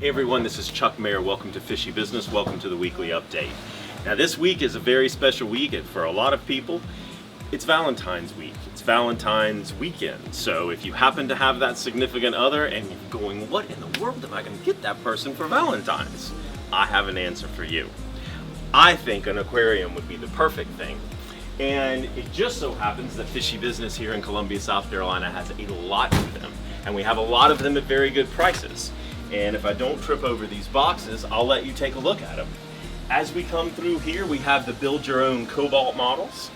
Hey everyone, this is Chuck Mayer. Welcome to Fishy Business. Welcome to the weekly update. Now this week is a very special week, and for a lot of people, it's Valentine's week. It's Valentine's weekend. So if you happen to have that significant other and you're going, what in the world am I going to get that person for Valentine's? I have an answer for you. I think an aquarium would be the perfect thing. And it just so happens that Fishy Business here in Columbia, South Carolina has a lot of them. And we have a lot of them at very good prices. And if I don't trip over these boxes, I'll let you take a look at them. As we come through here, we have the build your own cobalt models.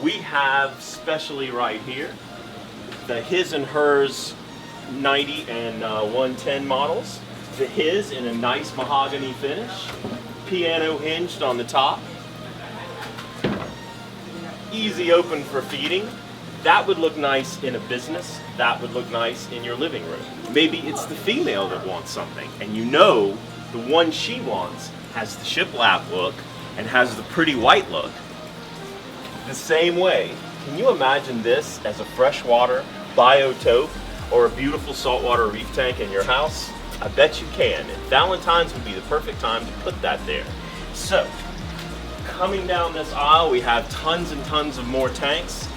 We have, especially right here, the his and hers 90 and 110 models. The his in a nice mahogany finish, piano hinged on the top. Easy open for feeding. That would look nice in a business. That would look nice in your living room. Maybe it's the female that wants something, and you know the one she wants has the shiplap look and has the pretty white look. The same way, can you imagine this as a freshwater biotope or a beautiful saltwater reef tank in your house? I bet you can, and Valentine's would be the perfect time to put that there. So, coming down this aisle, we have tons and tons of more tanks.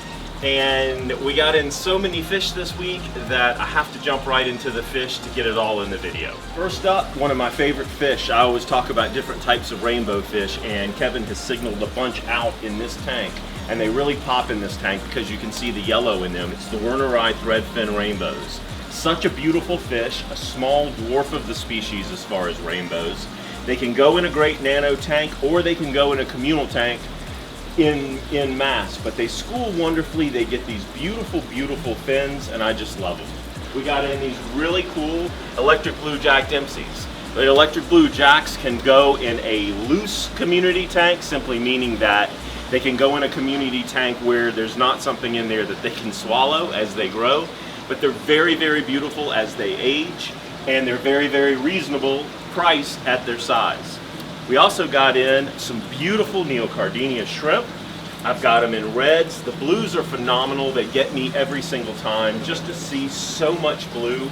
And we got in so many fish this week that I have to jump right into the fish to get it all in the video. First up, one of my favorite fish. I always talk about different types of rainbow fish, and Kevin has signaled a bunch out in this tank. And they really pop in this tank because you can see the yellow in them. It's the Wernerei threadfin rainbows. Such a beautiful fish, a small dwarf of the species as far as rainbows. They can go in a great nano tank, or they can go in a communal tank in mass, but they school wonderfully. They get these beautiful, beautiful fins, and I just love them. We got in these really cool electric blue Jack Dempseys. The electric blue Jacks can go in a loose community tank, simply meaning that they can go in a community tank where there's not something in there that they can swallow as they grow, but they're very, very beautiful as they age, and they're very, very reasonable priced at their size. We also got in some beautiful Neocardinia shrimp. I've got them in reds. The blues are phenomenal. They get me every single time just to see so much blue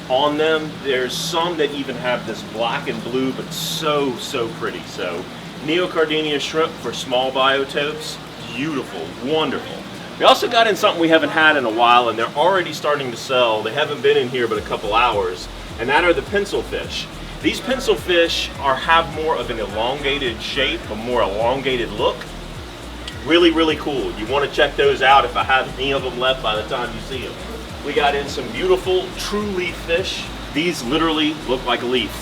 on them. There's some that even have this black and blue, but so pretty. So Neocardinia shrimp for small biotopes, beautiful, wonderful. We also got in something we haven't had in a while, and they're already starting to sell. They haven't been in here but a couple hours, and that are the pencil fish. These pencil fish have more of an elongated shape, a more elongated look. Really, really cool. You want to check those out if I have any of them left by the time you see them. We got in some beautiful true leaf fish. These literally look like a leaf,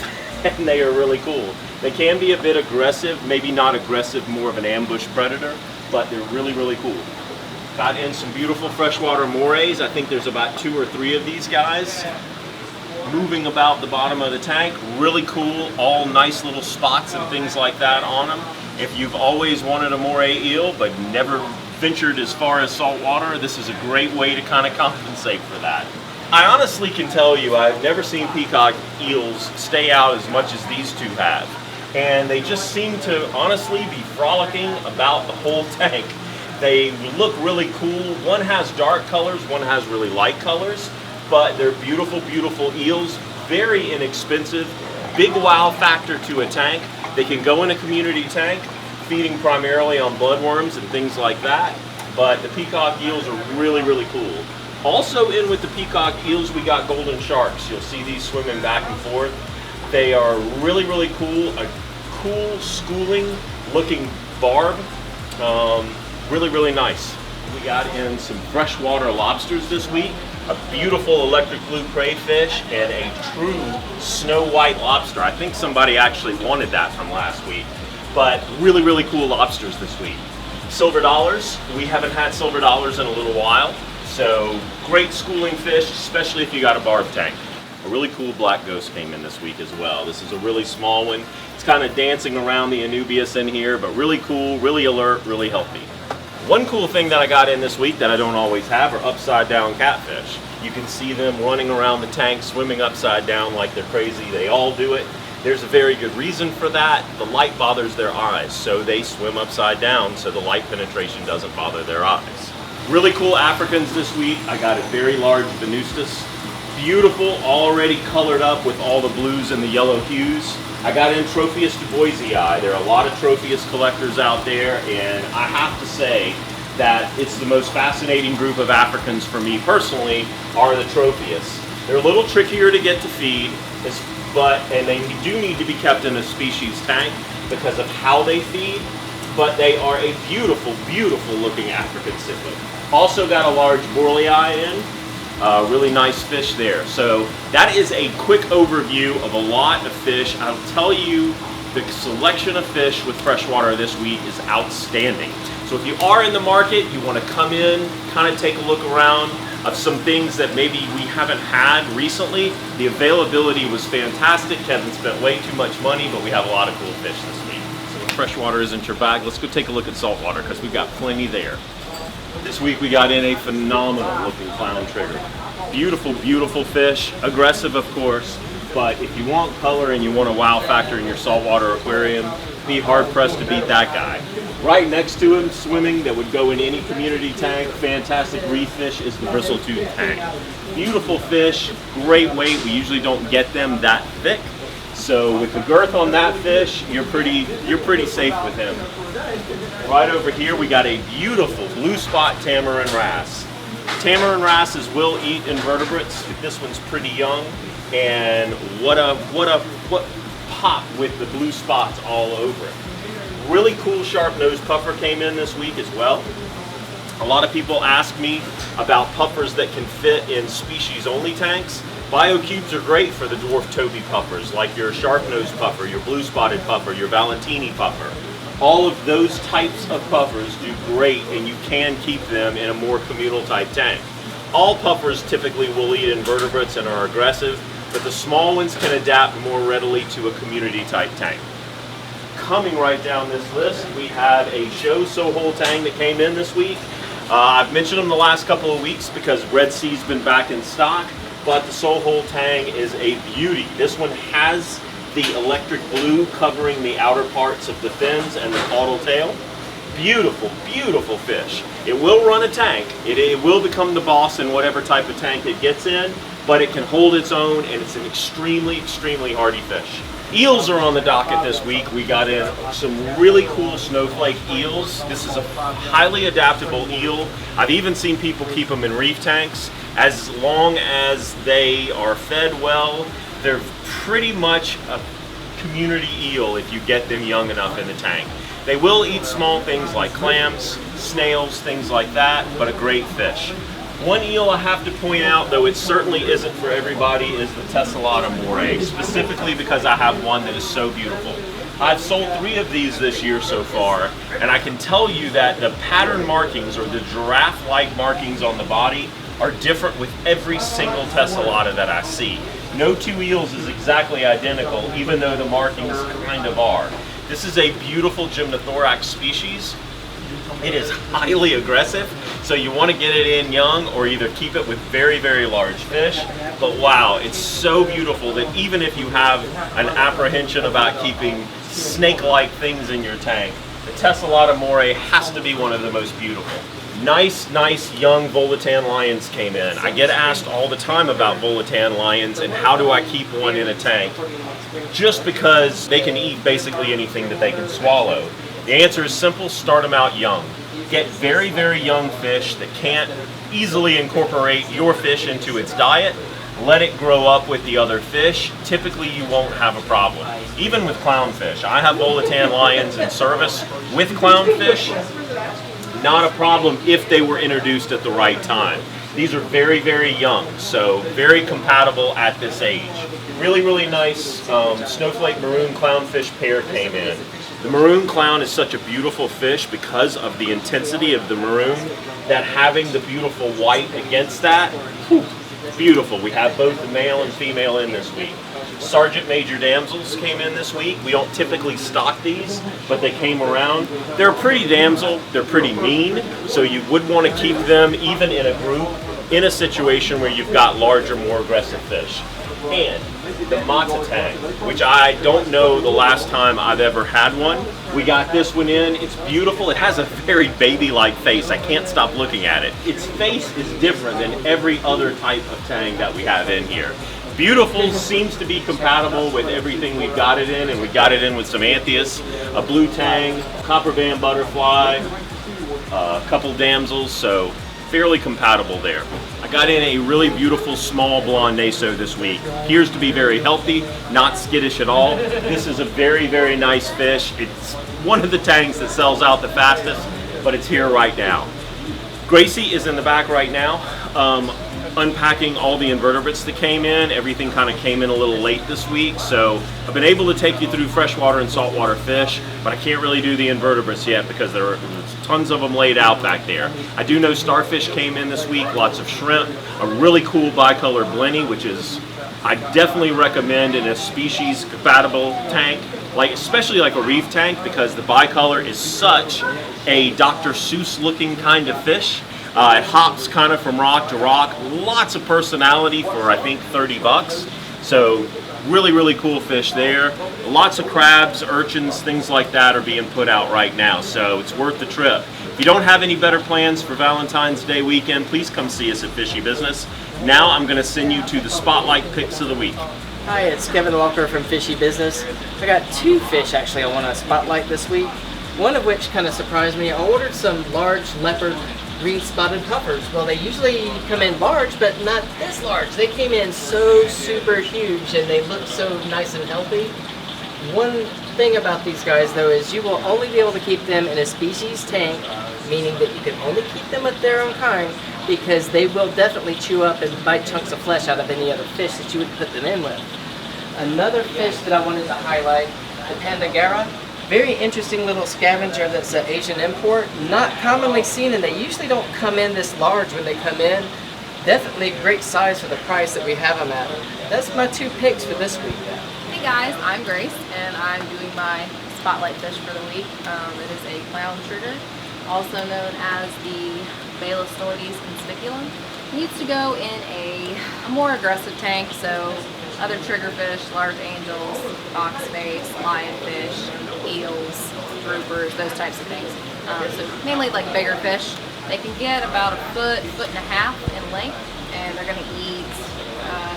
and they are really cool. They can be a bit aggressive, maybe not aggressive, more of an ambush predator, but they're really, really cool. Got in some beautiful freshwater morays. I think there's about 2 or 3 of these guys moving about the bottom of the tank. Really cool, all nice little spots and things like that on them. If you've always wanted a moray eel but never ventured as far as saltwater, this is a great way to kind of compensate for that. I honestly can tell you I've never seen peacock eels stay out as much as these two have. And they just seem to honestly be frolicking about the whole tank. They look really cool. One has dark colors, one has really light colors. But they're beautiful, beautiful eels, very inexpensive, big wow factor to a tank. They can go in a community tank, feeding primarily on bloodworms and things like that, but the peacock eels are really, really cool. Also in with the peacock eels, we got golden sharks. You'll see these swimming back and forth. They are really, really cool, a cool schooling looking barb, really, really nice. We got in some freshwater lobsters this week. A beautiful electric blue crayfish and a true snow white lobster. I think somebody actually wanted that from last week, but really, really cool lobsters this week. Silver dollars, we haven't had silver dollars in a little while, so great schooling fish, especially if you got a barb tank. A really cool black ghost came in this week as well. This is a really small one. It's kind of dancing around the Anubias in here, but really cool, really alert, really healthy. One cool thing that I got in this week that I don't always have are upside down catfish. You can see them running around the tank, swimming upside down like they're crazy. They all do it. There's a very good reason for that. The light bothers their eyes, so they swim upside down so the light penetration doesn't bother their eyes. Really cool Africans this week. I got a very large Venustus Beautiful, already colored up with all the blues and the yellow hues. I got in Tropheus duboisii. There are a lot of Tropheus collectors out there, and I have to say that it's the most fascinating group of Africans for me personally are the Tropheus. They're a little trickier to get to feed, and they do need to be kept in a species tank because of how they feed, but they are a beautiful, beautiful looking African cichlid. Also got a large borlei in. Really nice fish there. So that is a quick overview of a lot of fish. I'll tell you, the selection of fish with Freshwater this week is outstanding. So if you are in the market, you want to come in, kind of take a look around of some things that maybe we haven't had recently. The availability was fantastic. Kevin spent way too much money, but we have a lot of cool fish this week. So if Freshwater isn't your bag, let's go take a look at saltwater because we've got plenty there. This week we got in a phenomenal looking clown trigger. Beautiful, beautiful fish. Aggressive, of course, but if you want color and you want a wow factor in your saltwater aquarium, be hard pressed to beat that guy. Right next to him, swimming, that would go in any community tank, fantastic reef fish, is the bristletooth tank. Beautiful fish, great weight. We usually don't get them that thick. So with the girth on that fish, you're pretty safe with him. Right over here, we got a beautiful blue spot tamarin wrasse. Tamarin wrasses will eat invertebrates. This one's pretty young, and what pop with the blue spots all over it. Really cool sharp nosed puffer came in this week as well. A lot of people ask me about puffers that can fit in species only tanks. BioCubes are great for the dwarf Toby puffers, like your sharp-nosed puffer, your blue-spotted puffer, your Valentine puffer. All of those types of puffers do great, and you can keep them in a more communal type tank. All puffers typically will eat invertebrates and are aggressive, but the small ones can adapt more readily to a community type tank. Coming right down this list, we have a show Sohol tang that came in this week. I've mentioned them the last couple of weeks because Red Sea's been back in stock. But the Sohol tang is a beauty. This one has the electric blue covering the outer parts of the fins and the caudal tail. Beautiful, beautiful fish. It will run a tank. It will become the boss in whatever type of tank it gets in, but it can hold its own, and it's an extremely, extremely hardy fish. Eels are on the docket this week. We got in some really cool snowflake eels. This is a highly adaptable eel. I've even seen people keep them in reef tanks. As long as they are fed well, they're pretty much a community eel if you get them young enough in the tank. They will eat small things like clams, snails, things like that, but a great fish. One eel I have to point out, though it certainly isn't for everybody, is the Tessellata moray, specifically because I have one that is so beautiful. I've sold 3 of these this year so far, and I can tell you that the pattern markings or the giraffe-like markings on the body are different with every single Tessellata that I see. No 2 eels is exactly identical, even though the markings kind of are. This is a beautiful gymnothorax species. It is highly aggressive, so you want to get it in young or either keep it with very, very large fish. But wow, it's so beautiful that even if you have an apprehension about keeping snake-like things in your tank, the Tessellata moray has to be one of the most beautiful. Nice young Volitan lions came in. I get asked all the time about Volitan lions and how do I keep one in a tank? Just because they can eat basically anything that they can swallow. The answer is simple, start them out young. Get very, very young fish that can't easily incorporate your fish into its diet. Let it grow up with the other fish. Typically you won't have a problem. Even with clownfish. I have Volitan lions in service with clownfish. Not a problem if they were introduced at the right time. These are very, very young, so very compatible at this age. Really, really nice snowflake maroon clownfish pair came in. The maroon clown is such a beautiful fish because of the intensity of the maroon that having the beautiful white against that, whew, beautiful. We have both the male and female in this week. Sergeant Major damsels came in this week. We don't typically stock these, but they came around. They're a pretty damsel. They're pretty mean, so you would want to keep them even in a group in a situation where you've got larger, more aggressive fish. And the matzo tank, which I don't know the last time I've ever had one. We got this one in. It's beautiful. It has a very baby-like face. I can't stop looking at it. Its face is different than every other type of tang that we have in here. Beautiful, seems to be compatible with everything we've got it in, and we got it in with some Anthias, a blue tang, copper band butterfly, a couple damsels, so fairly compatible there. I got in a really beautiful small blonde naso this week. Appears to be very healthy, not skittish at all. This is a very, very nice fish. It's one of the tangs that sells out the fastest, but it's here right now. Gracie is in the back right now, unpacking all the invertebrates that came in. Everything kind of came in a little late this week, so I've been able to take you through freshwater and saltwater fish, but I can't really do the invertebrates yet because there's tons of them laid out back there. I do know starfish came in this week, lots of shrimp, a really cool bicolor blenny, which is I definitely recommend in a species compatible tank, like especially like a reef tank, because the bicolor is such a Dr. Seuss looking kind of fish. It hops kind of from rock to rock. Lots of personality for I think 30 bucks. So really, really cool fish there. Lots of crabs, urchins, things like that are being put out right now. So it's worth the trip. If you don't have any better plans for Valentine's Day weekend, please come see us at Fishy Business. Now I'm going to send you to the Spotlight Picks of the Week. Hi, it's Kevin Walker from Fishy Business. I got two fish actually I want to spotlight this week. One of which kind of surprised me. I ordered some large leopard green spotted puffers. Well, they usually come in large, but not this large. They came in so super huge and they look so nice and healthy. One thing about these guys though is you will only be able to keep them in a species tank, meaning that you can only keep them with their own kind, because they will definitely chew up and bite chunks of flesh out of any other fish that you would put them in with. Another fish that I wanted to highlight, the Pandagara. Very interesting little scavenger that's an Asian import. Not commonly seen, and they usually don't come in this large when they come in. Definitely great size for the price that we have them at. That's my two picks for this week. Hey guys, I'm Grace, and I'm doing my spotlight fish for the week. It is a clown trigger, also known as the Balisnoides conspiculum. It needs to go in a more aggressive tank, so other triggerfish, large angels, boxface, lionfish, eels, groupers, those types of things. So mainly like bigger fish. They can get about a foot, foot and a half in length, and they're going to eat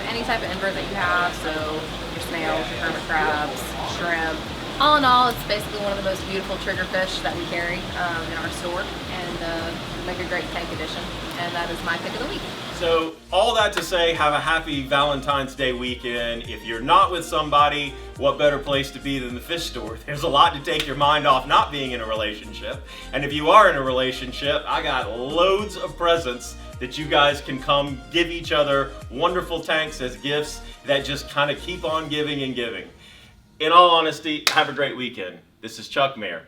any type of invert that you have, so your snails, your hermit crabs, shrimp. All in all, it's basically one of the most beautiful triggerfish that we carry in our store, and make a great tank addition, and that is my pick of the week. So all that to say, have a happy Valentine's Day weekend. If you're not with somebody, what better place to be than the fish store? There's a lot to take your mind off not being in a relationship. And if you are in a relationship, I got loads of presents that you guys can come give each other, wonderful tanks as gifts that just kind of keep on giving and giving. In all honesty, have a great weekend. This is Chuck Mayer.